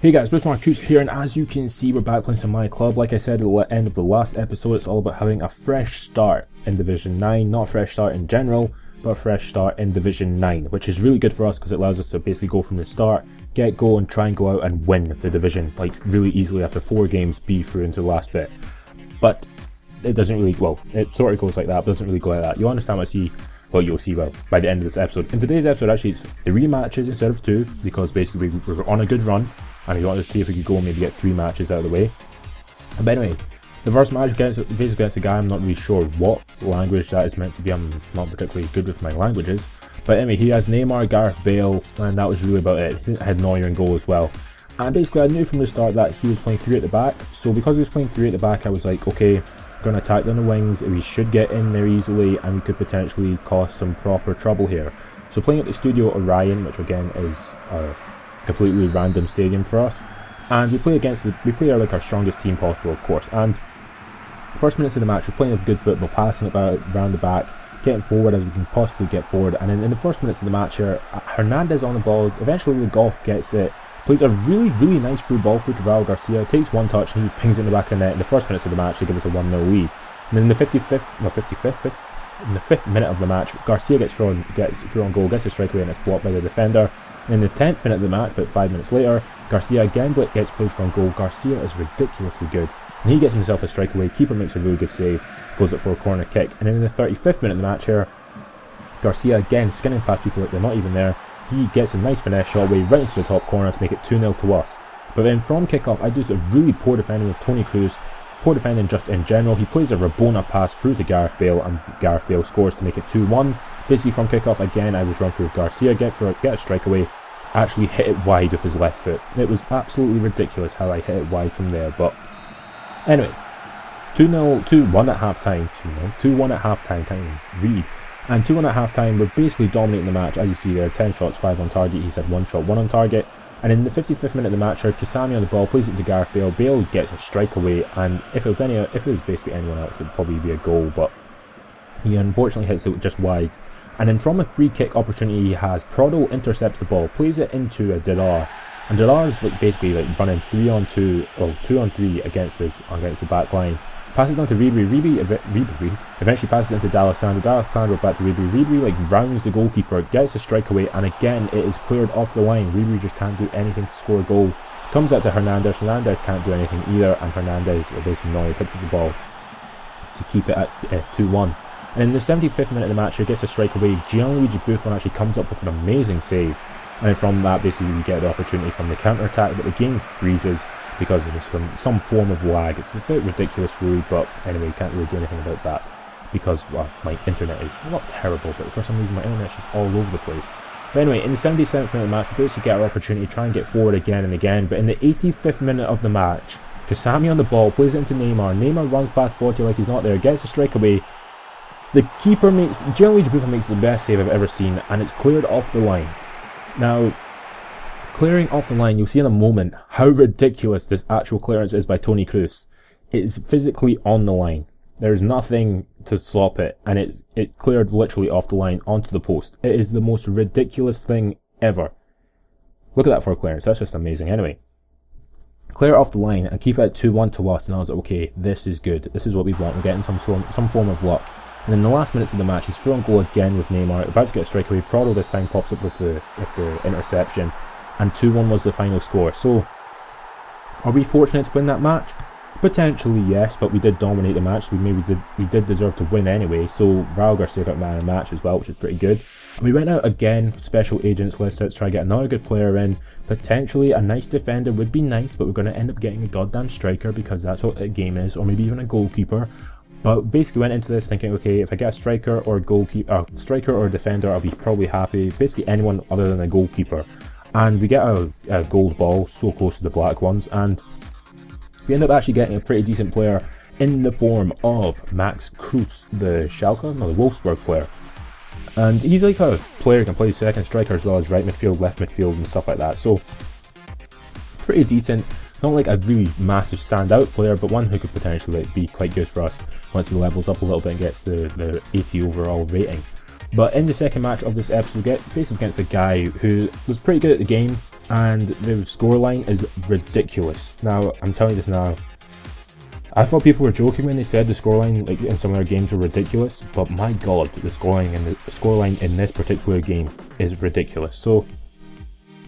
Hey guys, it's Markcoos here, and as you can see, we're back playing some MyClub. Like I said at the end of the last episode, it's all about having a fresh start in Division 9. Not a fresh start in general, but a fresh start in Division 9, which is really good for us because it allows us to basically go from the start, get goal, and try and go out and win the division, like really easily after 4 games, be through into the last bit. But it doesn't really, well, it sort of goes like that, but doesn't really go like that. You'll understand you'll see by the end of this episode. In today's episode, actually, it's 3 matches instead of 2, because basically we're on a good run. And we wanted to see if we could go and maybe get 3 matches out of the way. But anyway, the first match against a guy, I'm not really sure what language that is meant to be. I'm not particularly good with my languages. But anyway, he has Neymar, Gareth Bale, and that was really about it. He had Neuer in goal as well. And basically, I knew from the start that he was playing 3 at the back. So because he was playing 3 at the back, I was like, okay, we're going to attack down the wings. We should get in there easily, and we could potentially cause some proper trouble here. So playing at the Studio Orion, which again is completely random stadium for us, and we play like our strongest team possible, of course. And first minutes of the match, we're playing with good football, passing about around the back, getting forward as we can possibly get forward. And then in the first minutes of the match here, Hernandez on the ball, eventually the Golf gets it, plays a really nice through ball through to Raul Garcia, takes one touch and he pings it in the back of the net in the first minutes of the match to give us a 1-0 lead. And then in the 5th minute of the match, Garcia gets through on goal, gets a strike away, and it's blocked by the defender. In the 10th minute of the match, about 5 minutes later, Garcia again gets played from goal. Garcia is ridiculously good, and he gets himself a strike away. Keeper makes a really good save, goes up for a corner kick. And then in the 35th minute of the match here, Garcia again skinning past people like they're not even there. He gets a nice finesse shot away right into the top corner to make it 2-0 to us. But then from kickoff, I do a really poor defending of Toni Kroos, poor defending just in general. He plays a Rabona pass through to Gareth Bale, and Gareth Bale scores to make it 2-1. Basically from kickoff, again, I was run through with Garcia, get a strike away, actually hit it wide with his left foot. It was absolutely ridiculous how I hit it wide from there. But anyway, 2-0, 2-1 at half-time, 2-1 at half-time, can't even read. And 2-1 at half-time, we're basically dominating the match. As you see there, 10 shots, 5 on target. He's had 1 shot, 1 on target. And in the 55th minute of the match, Kasami on the ball, plays it to Gareth Bale. Bale gets a strike away, and if it was basically anyone else, it would probably be a goal, but he unfortunately hits it just wide. And then from a free kick opportunity he has, Prado intercepts the ball, plays it into a Dilar, and Dilar is basically running 3-on-2, or 2-on-3 against the back line. Passes down to Ribery. Ribery eventually passes into D'Alessandro. D'Alessandro back to Ribery. Ribery rounds the goalkeeper, gets a strike away, and again it is cleared off the line. Ribery just can't do anything to score a goal. Comes out to Hernandez. Hernandez can't do anything either, and Hernandez, or basically Neuer, picks up the ball to keep it at 2-1. And in the 75th minute of the match, he gets a strike away. Gianluigi Buffon actually comes up with an amazing save, and then from that, basically, we get the opportunity from the counter attack, but the game freezes because of just some form of lag. It's a bit ridiculous, really, but anyway, you can't really do anything about that because, well, my internet is not terrible, but for some reason, my internet's just all over the place. But anyway, in the 77th minute of the match, we basically get our opportunity to try and get forward again and again, but in the 85th minute of the match, Kasami on the ball, plays it into Neymar. Neymar runs past Botti like he's not there, gets a strike away. The keeper Gianluigi Buffon makes the best save I've ever seen, and it's cleared off the line. Now, clearing off the line, you'll see in a moment how ridiculous this actual clearance is by Toni Kroos. It is physically on the line. There's nothing to stop it, and it cleared literally off the line onto the post. It is the most ridiculous thing ever. Look at that for a clearance. That's just amazing. Anyway, clear it off the line and keep it at 2-1 to us, and I was like, okay, this is good. This is what we want. We're getting some form of luck. And in the last minutes of the match, he's through on goal again with Neymar, about to get a strike away. Prado this time pops up with the interception, and 2-1 was the final score. So, are we fortunate to win that match? Potentially, yes, but we did dominate the match. We did deserve to win anyway. So Raul Garcia got man of the match as well, which is pretty good. And we went out again, special agents list out to try to get another good player in. Potentially a nice defender would be nice, but we're going to end up getting a goddamn striker because that's what a game is, or maybe even a goalkeeper. But basically went into this thinking, okay, if I get a striker or a defender, I'll be probably happy. Basically anyone other than a goalkeeper. And we get a gold ball so close to the black ones, and we end up actually getting a pretty decent player in the form of Markcoos, the Wolfsburg player. And he's like a player who can play second striker as well as right midfield, left midfield and stuff like that. So pretty decent. Not like a really massive standout player, but one who could potentially be quite good for us once he levels up a little bit and gets the 80 overall rating. But in the second match of this episode, we get faced against a guy who was pretty good at the game, and the scoreline is ridiculous. Now, I'm telling you this now, I thought people were joking when they said the scoreline like in some of their games were ridiculous, but my god, the scoreline in this particular game is ridiculous. So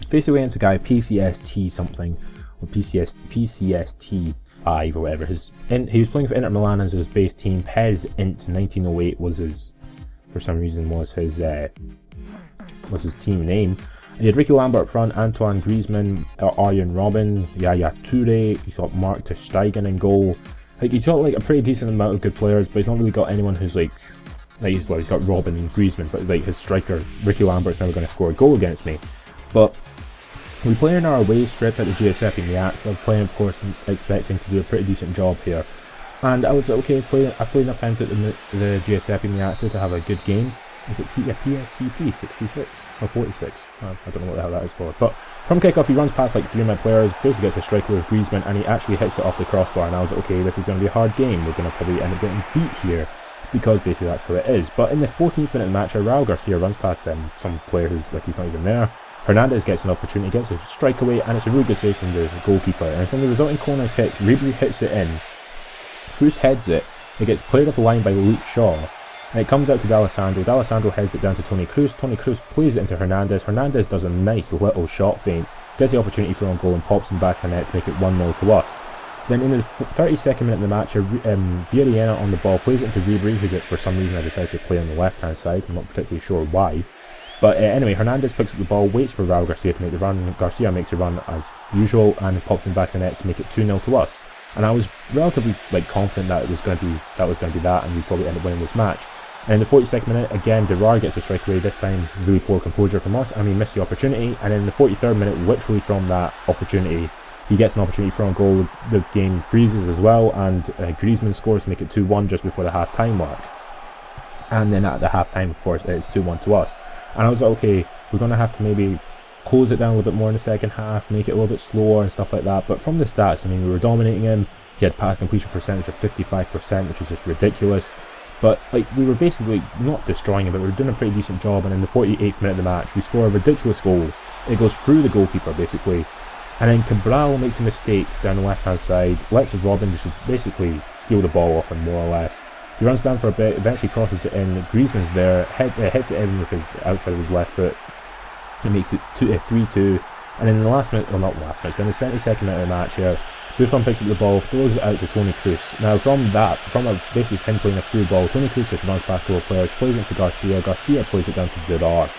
basically against a guy PCST something, or PCST 5 or whatever. He was playing for Inter Milan as his base team. PES Int 1908 was his, for some reason, was his team name. And he had Ricky Lambert up front, Antoine Griezmann, Arjen Robben, Yaya Toure. He's got Mark ter Stegen in goal. Like, he's got like a pretty decent amount of good players, but he's not really got anyone who's like he's got Robben and Griezmann, but it's like his striker Ricky Lambert's never going to score a goal against me. But we play in our away strip at the Giuseppe Meazza, playing of course expecting to do a pretty decent job here. And I was like, okay, I've played enough times at the Giuseppe Meazza to have a good game. Is it PSCT 66 or 46? I don't know what the hell that is for. But from kickoff, he runs past like 3 of my players, basically gets a striker with Griezmann, and he actually hits it off the crossbar. And I was like, okay, this is going to be a hard game. We're going to probably end up getting beat here, because basically that's how it is. But in the 14th minute match, Raul Garcia runs past some player who's like he's not even there. Hernandez gets an opportunity, gets a strike away, and it's a really good save from the goalkeeper. And from the resulting corner kick, Ribery hits it in. Cruz heads it. It gets cleared off the line by Luke Shaw. And it comes out to D'Alessandro. D'Alessandro heads it down to Toni Kroos. Toni Kroos plays it into Hernandez. Hernandez does a nice little shot feint, gets the opportunity for an goal and pops him back in net to make it 1-0 to us. Then in the 32nd minute of the match, Villarreal on the ball plays it into Ribery, who for some reason I decided to play on the left-hand side. I'm not particularly sure why. But anyway, Hernandez picks up the ball, waits for Raul Garcia to make the run. Garcia makes a run as usual and pops him back in the net to make it 2-0 to us. And I was relatively confident that it was going to be that, and we'd probably end up winning this match. And in the 42nd minute, again, Derar gets a strike away, this time really poor composure from us, and we miss the opportunity. And in the 43rd minute, literally from that opportunity, he gets an opportunity for a goal. The game freezes as well, and Griezmann scores to make it 2-1 just before the half-time mark. And then at the half-time, of course, it's 2-1 to us. And I was like, okay, we're going to have to maybe close it down a little bit more in the second half, make it a little bit slower and stuff like that. But from the stats, I mean, we were dominating him. He had pass completion percentage of 55%, which is just ridiculous. But like, we were basically not destroying him, but we were doing a pretty decent job. And in the 48th minute of the match, we score a ridiculous goal. It goes through the goalkeeper, basically. And then Cabral makes a mistake down the left-hand side. Lets Robben just basically steal the ball off him, more or less. He runs down for a bit, eventually crosses it in. Griezmann's there, hits it in with his outside of his left foot. He makes it 3-2. And in the last minute, well, not last minute, but in the 72nd minute of the match here, Buffon picks up the ball, throws it out to Toni Kroos. Now from basically him playing a through ball, Toni Kroos just runs past goal players, plays it to Garcia. Garcia plays it down to Derar.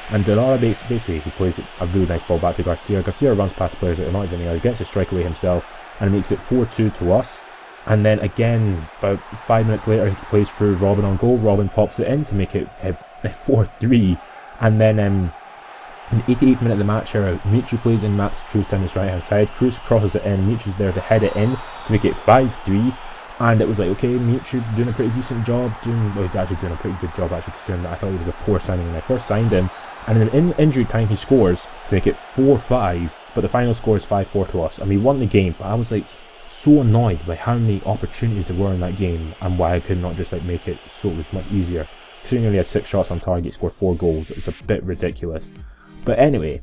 And Derar basically he plays a really nice ball back to Garcia. Garcia runs past players that are not even there, gets a strike away himself, and makes it 4-2 to us. And then again, about 5 minutes later, he plays through Robben on goal. Robben pops it in to make it 4-3. And then in the 88th minute of the match here, Michu plays in Max Cruz down his right hand side. Cruz crosses it in, Michu's there to head it in to make it 5-3. And it was like, okay, Michu doing a pretty decent job. He's actually doing a pretty good job, actually, considering that I thought he was a poor signing when I first signed him. And then in injury time, he scores to make it 4-5. But the final score is 5-4 to us. And we won the game, but I was like so annoyed by how many opportunities there were in that game and why I could not just like make it so much easier. Considering he only had 6 shots on target, scored 4 goals, it was a bit ridiculous. But anyway,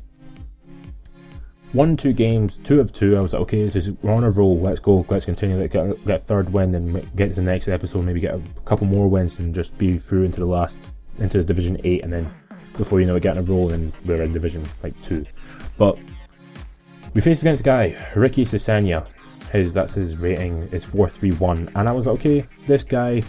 1-2 games, 2 of 2. I was like, okay, we're on a roll. Let's go. Let's continue. Let's get a third win and get to the next episode. Maybe get a couple more wins and just be through into the Division 8, and then before you know it, getting a roll and we're in Division 2. But we faced against a guy, Ricky Cesena. That's his rating is 431, and I was like, okay, this guy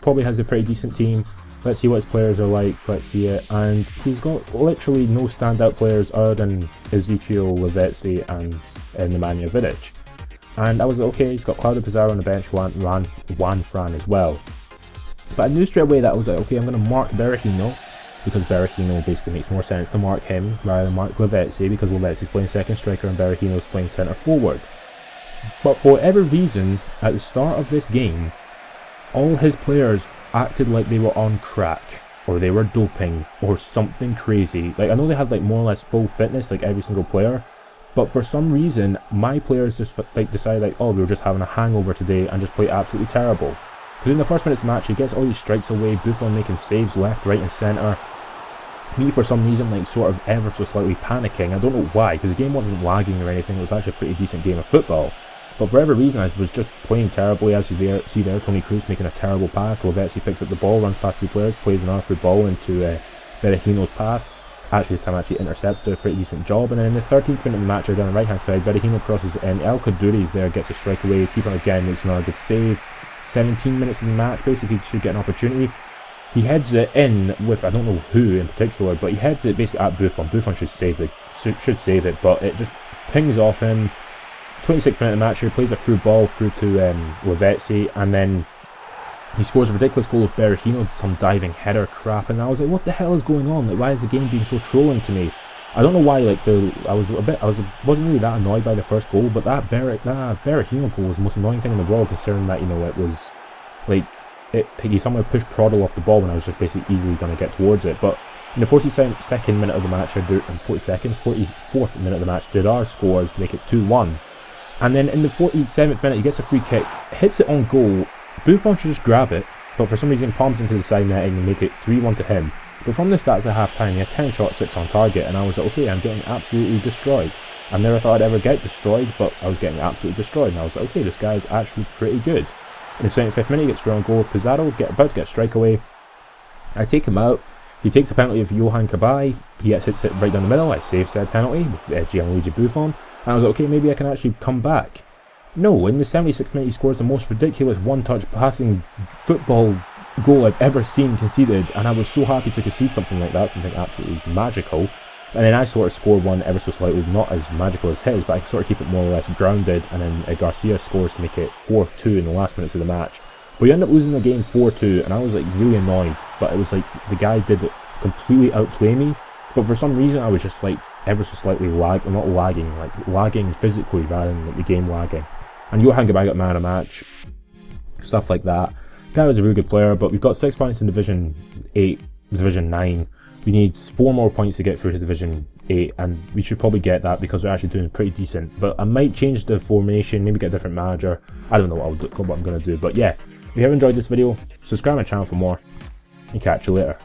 probably has a pretty decent team. Let's see what his players are like, let's see it. And he's got literally no standout players other than Ezekiel Lavezzi and Nemanja Vidic. And I was like, okay, he's got Claudio Pizarro on the bench, Juan Fran as well. But I knew straight away that I was like, okay, I'm going to mark Berahino, because Berahino basically makes more sense to mark him rather than mark Lavezzi, because Lavezzi's playing second striker and Berahino's playing centre forward. But for whatever reason, at the start of this game, all his players acted like they were on crack, or they were doping, or something crazy. Like, I know they had like more or less full fitness, like every single player, but for some reason, my players just like decided like, oh, we were just having a hangover today and just played absolutely terrible. Because in the first minutes of the match, he gets all these strikes away, Buffon making saves left, right and centre. me for some reason like sort of ever so slightly panicking. I don't know why, because the game wasn't lagging or anything. It was actually a pretty decent game of football. But for whatever reason, I was just playing terribly. As you see there, Toni Kroos making a terrible pass. Lavezzi picks up the ball, runs past 2 players, plays an through ball into Berahino's path. Actually, this time intercepted a pretty decent job. And then in the 13th minute of the match, down the right hand side, Berahino crosses in. El Kaduri's there, gets a strike away. Keeper again makes another good save. 17 minutes of the match, basically should get an opportunity. He heads it in with, I don't know who in particular, but he heads it basically at Buffon. Buffon should save it, but it just pings off him. 26th minute of the match, he plays a through ball through to Lavezzi, and then he scores a ridiculous goal with Berahino, some diving header crap, and I was like, what the hell is going on? Like, why is the game being so trolling to me? I don't know why. Like, wasn't really that annoyed by the first goal, but that Berahino goal was the most annoying thing in the world, considering that, you know, it was like he somehow pushed Proddle off the ball when I was just basically easily going to get towards it. But in the 42nd minute of the match, 44th minute of the match, Gerrard scores to make it 2-1. And then in the 47th minute, he gets a free kick, hits it on goal. Buffon should just grab it, but for some reason palms into the side netting and make it 3-1 to him. But from the stats at half time, he had 10 shots, 6 on target, and I was like, okay, I'm getting absolutely destroyed. I never thought I'd ever get destroyed, but I was getting absolutely destroyed, and I was like, okay, this guy's actually pretty good. In the 75th minute, he gets through on goal with Pizarro, about to get a strike away. I take him out. He takes a penalty of Johan Cabaye. He hits it right down the middle. I save said penalty with Gianluigi Buffon. And I was like, okay, maybe I can actually come back. No, in the 76th minute, he scores the most ridiculous one-touch passing football goal I've ever seen conceded, and I was so happy to concede something like that, something absolutely magical. And then I sort of score one ever so slightly, not as magical as his, but I sort of keep it more or less grounded, and then Garcia scores to make it 4-2 in the last minutes of the match. But we end up losing the game 4-2, and I was like really annoyed, but it was like the guy did completely outplay me, but for some reason I was just like ever so slightly lagging physically rather than like, the game lagging. And Johan Cabaye got man of the match, stuff like that. Guy was a really good player, but we've got 6 points in Division 8, Division 9. We need 4 more points to get through to Division 8, and we should probably get that because we're actually doing pretty decent. But I might change the formation, maybe get a different manager. I don't know what I'm going to do, but yeah. If you have enjoyed this video, subscribe to my channel for more, and catch you later.